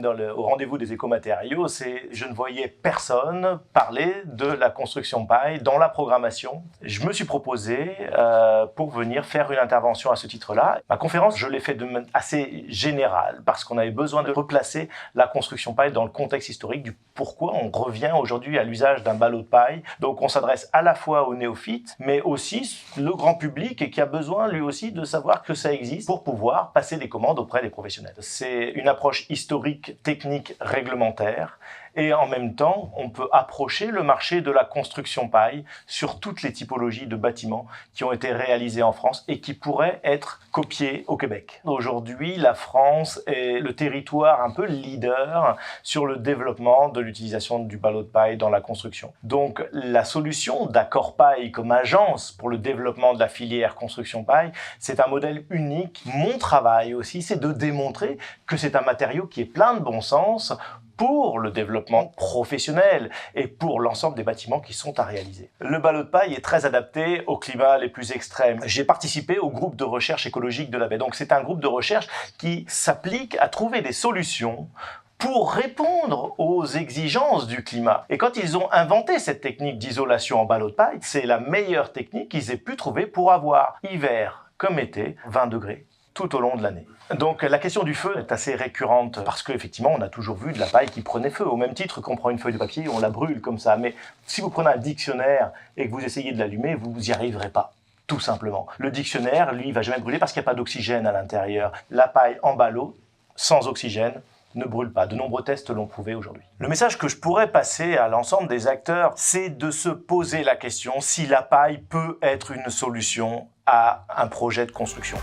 m'amène au rendez-vous des écomatériaux, je ne voyais personne parler de la construction paille dans la programmation. Je me suis proposé pour venir faire une intervention à ce titre-là. Ma conférence, je l'ai fait de manière assez générale parce qu'on avait besoin de replacer la construction paille dans le contexte historique du pourquoi on revient aujourd'hui à l'usage d'un ballot de paille. Donc on s'adresse à la fois aux néophytes, mais aussi le grand public et qui a besoin lui aussi de savoir que ça existe pour pouvoir passer des commandes auprès des professionnels. C'est une approche historique, technique, réglementaire. Et en même temps, on peut approcher le marché de la construction paille sur toutes les typologies de bâtiments qui ont été réalisés en France et qui pourraient être copiés au Québec. Aujourd'hui, la France est le territoire un peu leader sur le développement de l'utilisation du ballot de paille dans la construction. Donc, la solution d'Accord Paille comme agence pour le développement de la filière construction paille, c'est un modèle unique. Mon travail aussi, c'est de démontrer que c'est un matériau qui est plein de bon sens pour le développement professionnel et pour l'ensemble des bâtiments qui sont à réaliser. Le ballot de paille est très adapté aux climats les plus extrêmes. J'ai participé au groupe de recherche écologique de la baie. Donc c'est un groupe de recherche qui s'applique à trouver des solutions pour répondre aux exigences du climat. Et quand ils ont inventé cette technique d'isolation en ballot de paille, c'est la meilleure technique qu'ils aient pu trouver pour avoir, hiver comme été, 20 degrés tout au long de l'année. Donc la question du feu est assez récurrente parce qu'effectivement on a toujours vu de la paille qui prenait feu, au même titre qu'on prend une feuille de papier, on la brûle comme ça. Mais si vous prenez un dictionnaire et que vous essayez de l'allumer, vous n'y arriverez pas. Tout simplement. Le dictionnaire, lui, il va jamais brûler parce qu'il n'y a pas d'oxygène à l'intérieur. La paille en ballot, sans oxygène, ne brûle pas. De nombreux tests l'ont prouvé aujourd'hui. Le message que je pourrais passer à l'ensemble des acteurs, c'est de se poser la question si la paille peut être une solution à un projet de construction.